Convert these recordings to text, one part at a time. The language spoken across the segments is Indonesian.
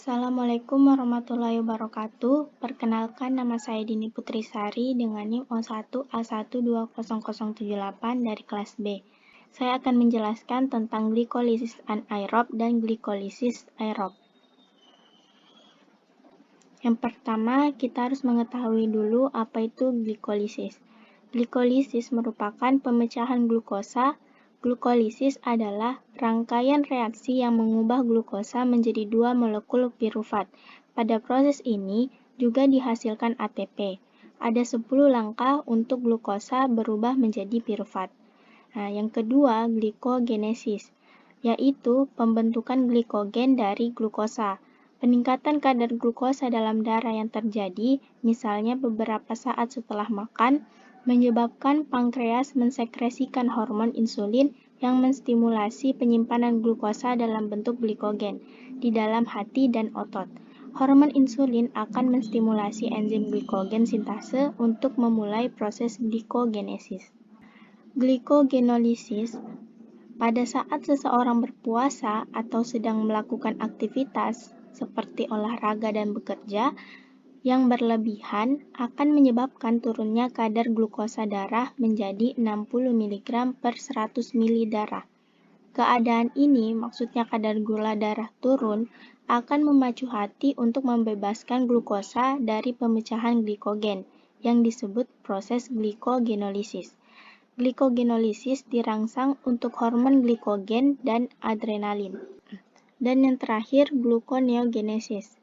Assalamualaikum warahmatullahi wabarakatuh. Perkenalkan, nama saya Dini Putrisari dengan NIM 01A1200078 dari kelas B. Saya akan menjelaskan tentang glikolisis anaerob dan glikolisis aerob. Yang pertama, kita harus mengetahui dulu apa itu glikolisis. Glikolisis merupakan pemecahan glukosa. Glukolisis adalah rangkaian reaksi yang mengubah glukosa menjadi dua molekul pirufat. Pada proses ini juga dihasilkan ATP. Ada 10 langkah untuk glukosa berubah menjadi pirufat. Nah, yang kedua, glikogenesis, yaitu pembentukan glikogen dari glukosa. Peningkatan kadar glukosa dalam darah yang terjadi, misalnya beberapa saat setelah makan, menyebabkan pankreas mensekresikan hormon insulin yang menstimulasi penyimpanan glukosa dalam bentuk glikogen di dalam hati dan otot. Hormon insulin akan menstimulasi enzim glikogen sintase untuk memulai proses glikogenesis. Glikogenolisis pada saat seseorang berpuasa atau sedang melakukan aktivitas seperti olahraga dan bekerja yang berlebihan akan menyebabkan turunnya kadar glukosa darah menjadi 60 mg per 100 ml darah. Keadaan ini, maksudnya kadar gula darah turun, akan memacu hati untuk membebaskan glukosa dari pemecahan glikogen yang disebut proses glikogenolisis. Glikogenolisis dirangsang untuk hormon glikogen dan adrenalin. Dan yang terakhir, gluconeogenesis.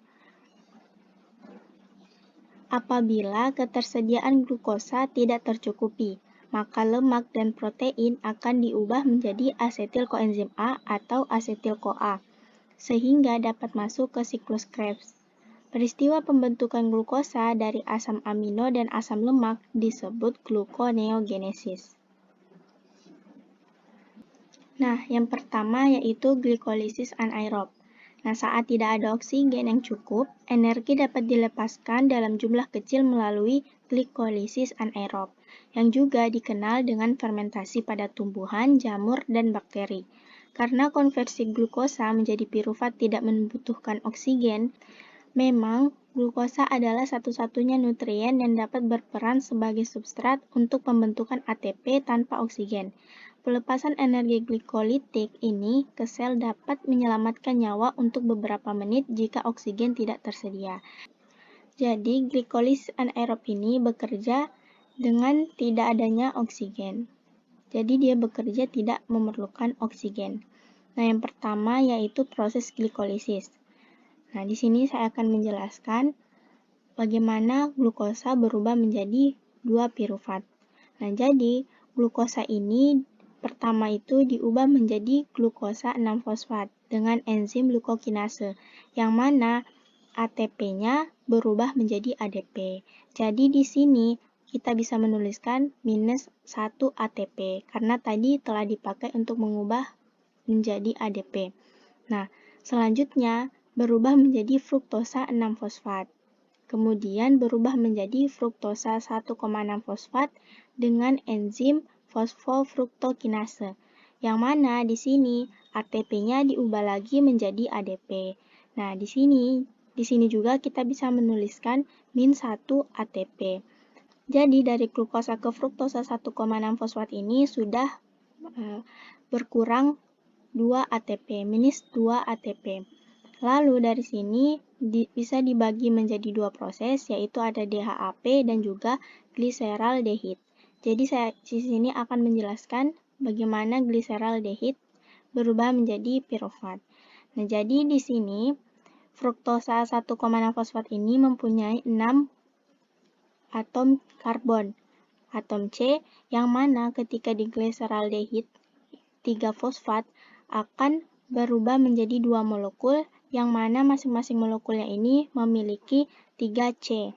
Apabila ketersediaan glukosa tidak tercukupi, maka lemak dan protein akan diubah menjadi asetil koenzim A atau asetil CoA, sehingga dapat masuk ke siklus Krebs. Peristiwa pembentukan glukosa dari asam amino dan asam lemak disebut gluconeogenesis. Nah, yang pertama yaitu glikolisis anaerob. Nah, saat tidak ada oksigen yang cukup, energi dapat dilepaskan dalam jumlah kecil melalui glikolisis anaerob, yang juga dikenal dengan fermentasi pada tumbuhan, jamur, dan bakteri. Karena konversi glukosa menjadi pirufat tidak membutuhkan oksigen, memang glukosa adalah satu-satunya nutrien yang dapat berperan sebagai substrat untuk pembentukan ATP tanpa oksigen. Pelepasan energi glikolitik ini ke sel dapat menyelamatkan nyawa untuk beberapa menit jika oksigen tidak tersedia. Jadi, glikolisis anaerob ini bekerja dengan tidak adanya oksigen. Jadi, dia bekerja tidak memerlukan oksigen. Nah, yang pertama yaitu proses glikolisis. Nah, di sini saya akan menjelaskan bagaimana glukosa berubah menjadi dua pirufat. Nah, jadi glukosa ini pertama itu diubah menjadi glukosa 6-fosfat dengan enzim glukokinase, yang mana ATP-nya berubah menjadi ADP. Jadi di sini kita bisa menuliskan minus 1 ATP, karena tadi telah dipakai untuk mengubah menjadi ADP. Nah, selanjutnya berubah menjadi fruktosa 6-fosfat. Kemudian berubah menjadi fruktosa 1,6-fosfat dengan enzim fosfofruktokinase, yang mana di sini ATP-nya diubah lagi menjadi ADP. Nah, di sini juga kita bisa menuliskan min 1 ATP. Jadi dari glukosa ke fruktosa 1,6-fosfat ini sudah berkurang 2 ATP, minus 2 ATP. Lalu dari sini bisa dibagi menjadi dua proses, yaitu ada DHAP dan juga gliseraldehid. Jadi saya di sini akan menjelaskan bagaimana gliseraldehid berubah menjadi pirufat. Nah, jadi di sini fruktosa 1,6-fosfat ini mempunyai 6 atom karbon, atom C, yang mana ketika di gliseraldehid 3-fosfat akan berubah menjadi 2 molekul, yang mana masing-masing molekulnya ini memiliki 3C.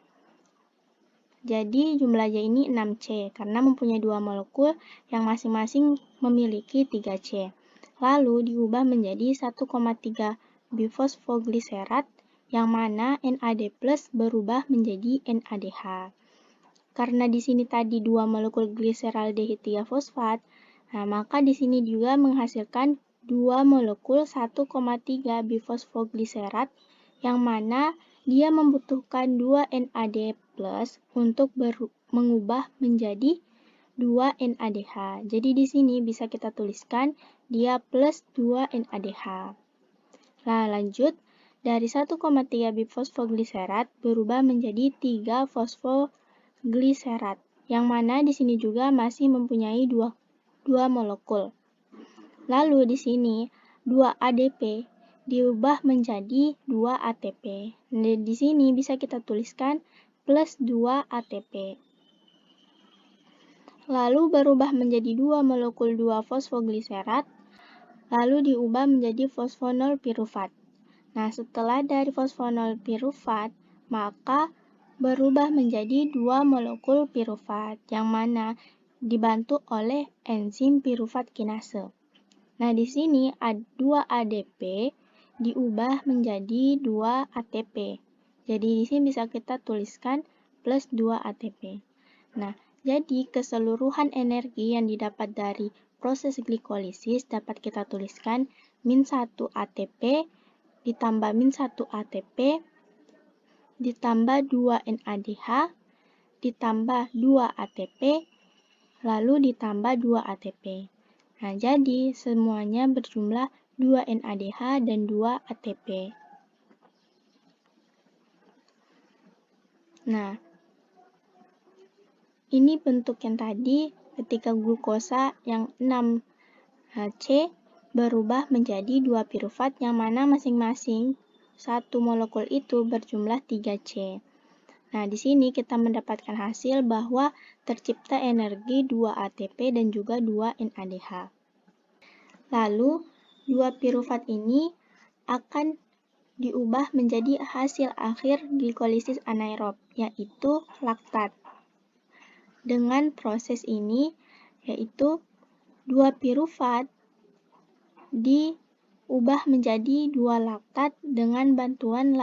Jadi jumlahnya ini 6C, karena mempunyai 2 molekul yang masing-masing memiliki 3C. Lalu diubah menjadi 1,3 bifosfogliserat, yang mana NAD+ berubah menjadi NADH. Karena di sini tadi 2 molekul gliseraldehid 3-fosfat, nah maka di sini juga menghasilkan 2 molekul 1,3 bifosfogliserat yang mana dia membutuhkan 2 NAD+ untuk mengubah menjadi 2 NADH. Jadi di sini bisa kita tuliskan dia plus 2 NADH. Nah, lanjut. Dari 1,3 bifosfogliserat berubah menjadi 3 fosfogliserat, yang mana di sini juga masih mempunyai dua molekul. Lalu di sini 2 ADP diubah menjadi 2 ATP. Nah, di sini bisa kita tuliskan plus 2 ATP. Lalu berubah menjadi 2 molekul 2 fosfogliserat, lalu diubah menjadi fosfonol pirufat. Nah, setelah dari fosfonol pirufat, maka berubah menjadi 2 molekul pirufat, yang mana dibantu oleh enzim pirufat kinase. Nah, di sini 2 ADP diubah menjadi 2 ATP. Jadi, di sini bisa kita tuliskan plus 2 ATP. Nah, jadi keseluruhan energi yang didapat dari proses glikolisis dapat kita tuliskan min 1 ATP ditambah min 1 ATP ditambah 2 NADH ditambah 2 ATP lalu ditambah 2 ATP. Nah, jadi semuanya berjumlah 2 NADH dan 2 ATP. Nah, ini bentuk yang tadi ketika glukosa yang 6C berubah menjadi 2 pirufat yang mana masing-masing satu molekul itu berjumlah 3C. Nah, di sini kita mendapatkan hasil bahwa tercipta energi 2 ATP dan juga 2 NADH. Lalu, 2 pirufat ini akan diubah menjadi hasil akhir glikolisis anaerob, yaitu laktat. Dengan proses ini, yaitu 2 pirufat diubah menjadi 2 laktat dengan bantuan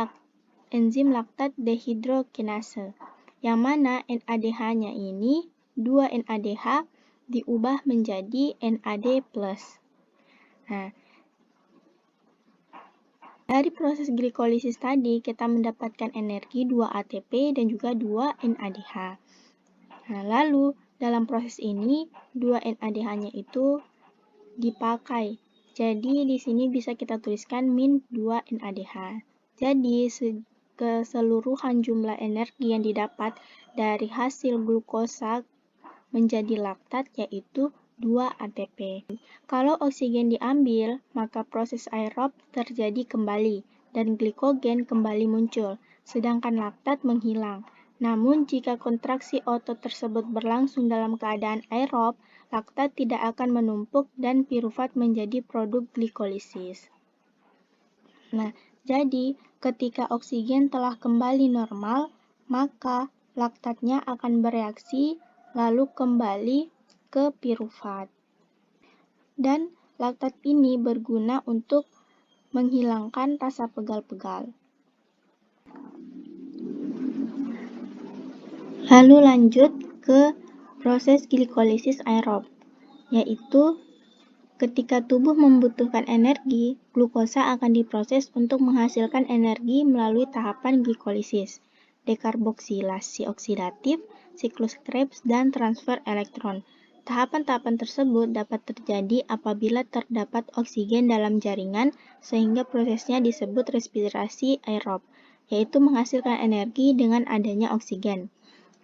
enzim laktat dehidrokinase, yang mana NADH-nya ini 2 NADH diubah menjadi NAD+. Nah, dari proses glikolisis tadi kita mendapatkan energi 2 ATP dan juga 2 NADH. Nah, lalu dalam proses ini 2 NADH-nya itu dipakai. Jadi di sini bisa kita tuliskan min 2 NADH. Jadi keseluruhan jumlah energi yang didapat dari hasil glukosa menjadi laktat yaitu 2 ATP. Kalau oksigen diambil, maka proses aerob terjadi kembali dan glikogen kembali muncul, sedangkan laktat menghilang. Namun, jika kontraksi otot tersebut berlangsung dalam keadaan aerob, laktat tidak akan menumpuk dan pirufat menjadi produk glikolisis. Nah, jadi ketika oksigen telah kembali normal, maka laktatnya akan bereaksi lalu kembali ke pirufat. Dan laktat ini berguna untuk menghilangkan rasa pegal-pegal. Lalu lanjut ke proses glikolisis aerob, yaitu ketika tubuh membutuhkan energi, glukosa akan diproses untuk menghasilkan energi melalui tahapan glikolisis, dekarboksilasi oksidatif, siklus Krebs, dan transfer elektron. Tahapan-tahapan tersebut dapat terjadi apabila terdapat oksigen dalam jaringan sehingga prosesnya disebut respirasi aerob, yaitu menghasilkan energi dengan adanya oksigen.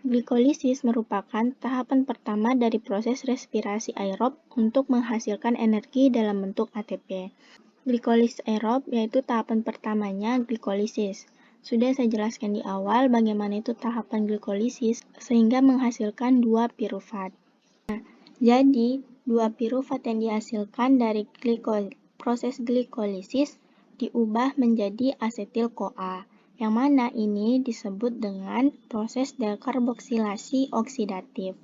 Glikolisis merupakan tahapan pertama dari proses respirasi aerob untuk menghasilkan energi dalam bentuk ATP. Glikolisis aerob yaitu tahapan pertamanya glikolisis. Sudah saya jelaskan di awal bagaimana itu tahapan glikolisis sehingga menghasilkan 2 pirufat. Nah, jadi 2 pirufat yang dihasilkan dari proses glikolisis diubah menjadi asetil-CoA, yang mana ini disebut dengan proses dekarboksilasi oksidatif.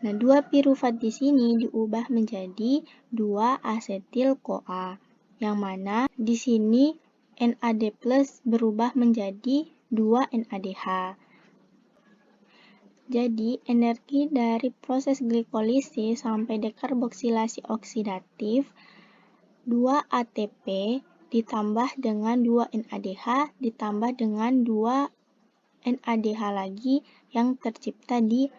Nah, 2 pirufat di sini diubah menjadi 2 asetil-CoA, yang mana di sini NAD+ berubah menjadi 2 NADH. Jadi, energi dari proses glikolisis sampai dekarboksilasi oksidatif 2 ATP ditambah dengan 2 NADH ditambah dengan 2 NADH lagi yang tercipta di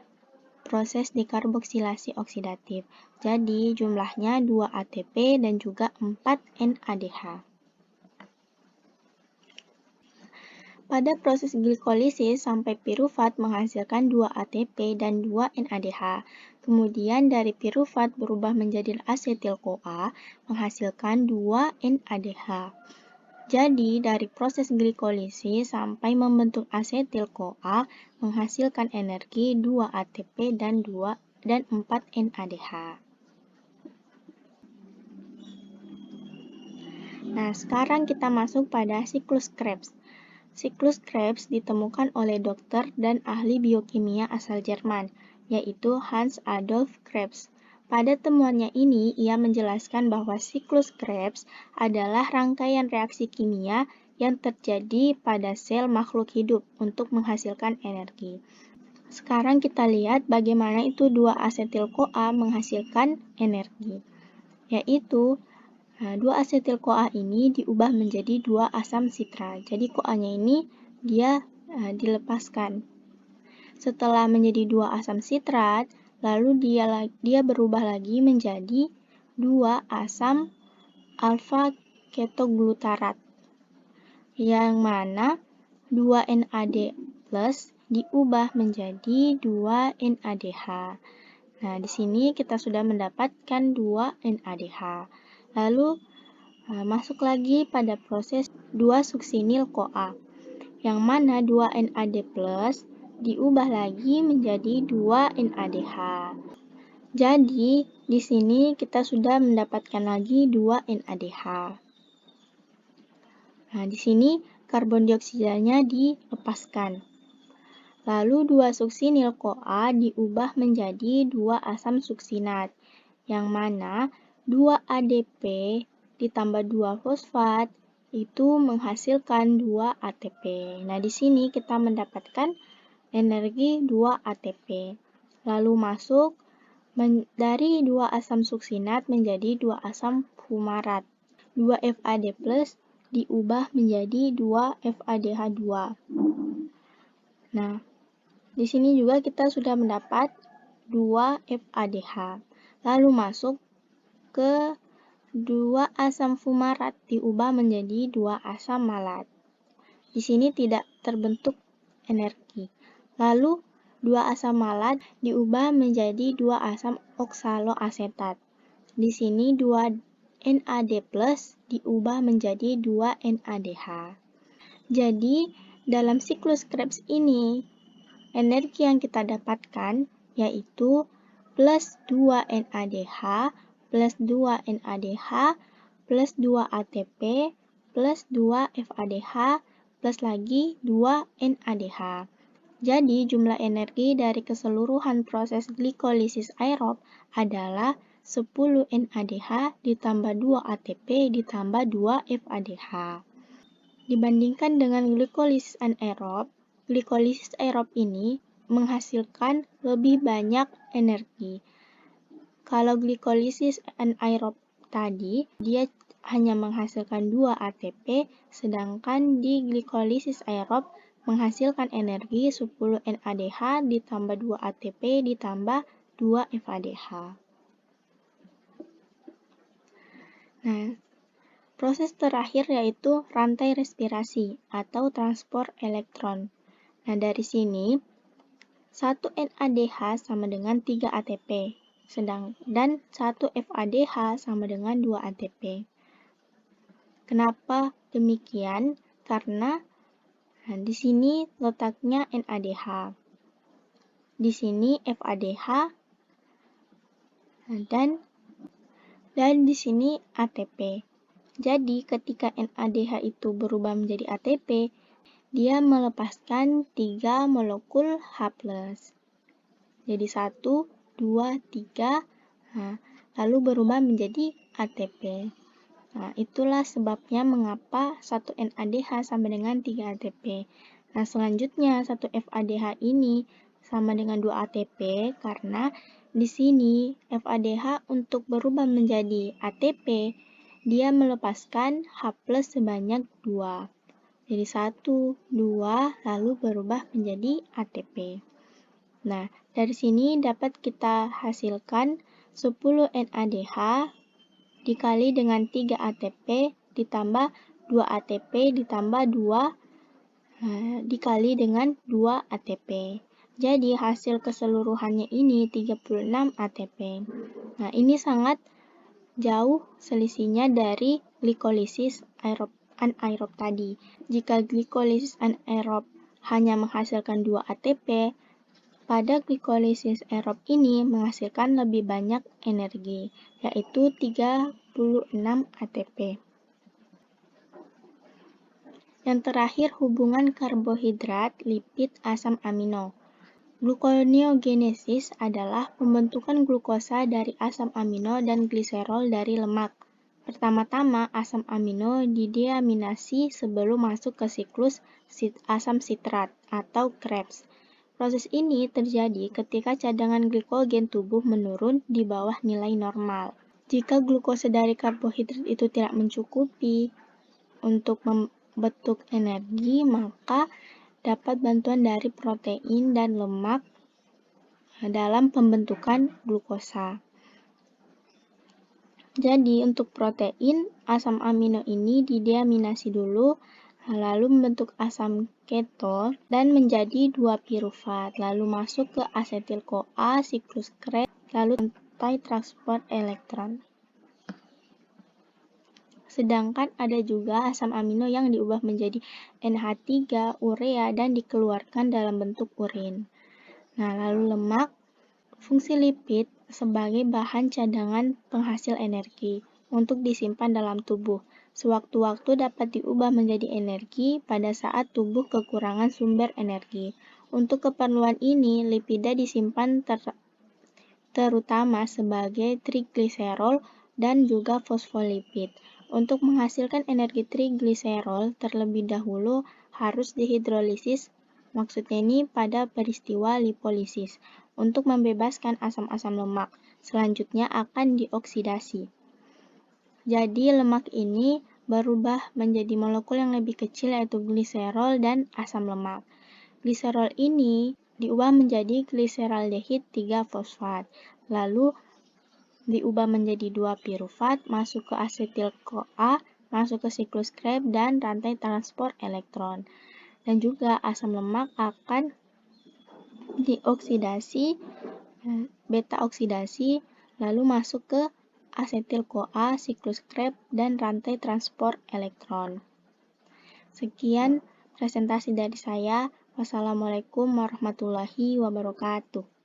proses dekarboksilasi oksidatif. Jadi jumlahnya 2 ATP dan juga 4 NADH. Pada proses glikolisis sampai piruvat menghasilkan 2 ATP dan 2 NADH. Kemudian dari piruvat berubah menjadi asetil-CoA menghasilkan 2 NADH. Jadi, dari proses glikolisis sampai membentuk asetil-CoA menghasilkan energi 2 ATP dan 4 NADH. Nah, sekarang kita masuk pada siklus Krebs. Siklus Krebs ditemukan oleh dokter dan ahli biokimia asal Jerman, yaitu Hans Adolf Krebs. Pada temuannya ini, ia menjelaskan bahwa siklus Krebs adalah rangkaian reaksi kimia yang terjadi pada sel makhluk hidup untuk menghasilkan energi. Sekarang kita lihat bagaimana itu 2 asetil-CoA menghasilkan energi, yaitu 2 asetil-CoA ini diubah menjadi 2 asam sitrat. Jadi CoA-nya ini dia dilepaskan. Setelah menjadi 2 asam sitrat, lalu dia berubah lagi menjadi 2 asam alfa ketoglutarat, yang mana 2 NAD+ diubah menjadi 2 NADH. Nah, di sini kita sudah mendapatkan 2 NADH. Lalu masuk lagi pada proses 2 suksinil-CoA, yang mana 2 NAD+ diubah lagi menjadi 2 NADH. Jadi, di sini kita sudah mendapatkan lagi 2 NADH. Nah, di sini karbon dioksidanya dilepaskan. Lalu 2 suksinil-CoA diubah menjadi 2 asam suksinat, yang mana 2 ADP ditambah 2 fosfat itu menghasilkan 2 ATP. Nah, di sini kita mendapatkan energi 2 ATP. Lalu masuk dari 2 asam suksinat menjadi 2 asam fumarat. 2 FAD+ diubah menjadi 2 FADH2. Nah, di sini juga kita sudah mendapat 2 FADH. Lalu masuk ke 2 asam fumarat diubah menjadi 2 asam malat. Di sini tidak terbentuk energi. Lalu 2 asam malat diubah menjadi 2 asam oksaloasetat. Di sini 2 NAD+ diubah menjadi 2 NADH. Jadi, dalam siklus Krebs ini, energi yang kita dapatkan yaitu plus 2 NADH, plus 2 NADH, plus 2 ATP, plus 2 FADH, plus lagi 2 NADH. Jadi, jumlah energi dari keseluruhan proses glikolisis aerob adalah 10 NADH ditambah 2 ATP ditambah 2 FADH. Dibandingkan dengan glikolisis anaerob, glikolisis aerob ini menghasilkan lebih banyak energi. Kalau glikolisis anaerob tadi, dia hanya menghasilkan 2 ATP, sedangkan di glikolisis aerob menghasilkan energi 10 NADH ditambah 2 ATP ditambah 2 FADH. Nah, proses terakhir yaitu rantai respirasi atau transport elektron. Nah, dari sini 1 NADH sama dengan 3 ATP, dan 1 FADH sama dengan 2 ATP. Kenapa demikian? Karena di sini letaknya NADH. Di sini FADH dan di sini ATP. Jadi, ketika NADH itu berubah menjadi ATP, dia melepaskan 3 molekul H+. Jadi 1, 2, 3, lalu berubah menjadi ATP. Nah, itulah sebabnya mengapa 1 NADH sama dengan 3 ATP. Nah, selanjutnya 1 FADH ini sama dengan 2 ATP karena di sini FADH untuk berubah menjadi ATP dia melepaskan H+ sebanyak 2. Jadi 1, 2, lalu berubah menjadi ATP. Nah, dari sini dapat kita hasilkan 10 NADH dikali dengan 3 ATP ditambah 2 ATP ditambah 2 dikali dengan 2 ATP. Jadi hasil keseluruhannya ini 36 ATP. Nah, ini sangat jauh selisihnya dari glikolisis anaerob tadi. Jika glikolisis anaerob hanya menghasilkan 2 ATP, pada glikolisis aerob ini menghasilkan lebih banyak energi, yaitu 36 ATP. Yang terakhir, hubungan karbohidrat, lipid, asam amino. Gluconeogenesis adalah pembentukan glukosa dari asam amino dan gliserol dari lemak. Pertama-tama, asam amino dideaminasi sebelum masuk ke siklus asam sitrat atau Krebs. Proses ini terjadi ketika cadangan glikogen tubuh menurun di bawah nilai normal. Jika glukosa dari karbohidrat itu tidak mencukupi untuk membentuk energi, maka dapat bantuan dari protein dan lemak dalam pembentukan glukosa. Jadi, untuk protein, asam amino ini dideaminasi dulu, lalu membentuk asam keto dan menjadi 2 pirufat, lalu masuk ke asetil-CoA, siklus Krebs, lalu rantai transport elektron. Sedangkan ada juga asam amino yang diubah menjadi NH3, urea, dan dikeluarkan dalam bentuk urin. Nah, lalu lemak, fungsi lipid sebagai bahan cadangan penghasil energi untuk disimpan dalam tubuh. Sewaktu-waktu dapat diubah menjadi energi pada saat tubuh kekurangan sumber energi. Untuk keperluan ini, lipida disimpan terutama sebagai trigliserol dan juga fosfolipid. Untuk menghasilkan energi trigliserol, terlebih dahulu harus dihidrolisis, maksudnya ini pada peristiwa lipolisis, untuk membebaskan asam-asam lemak. Selanjutnya akan dioksidasi. Jadi lemak ini berubah menjadi molekul yang lebih kecil, yaitu gliserol dan asam lemak. Gliserol ini diubah menjadi gliseraldehid 3-fosfat, lalu diubah menjadi 2 pirufat, masuk ke asetil-CoA, masuk ke siklus Krebs dan rantai transport elektron. Dan juga asam lemak akan dioksidasi, beta oksidasi, lalu masuk ke asetil-CoA, siklus Krebs dan rantai transport elektron. Sekian presentasi dari saya. Wassalamualaikum warahmatullahi wabarakatuh.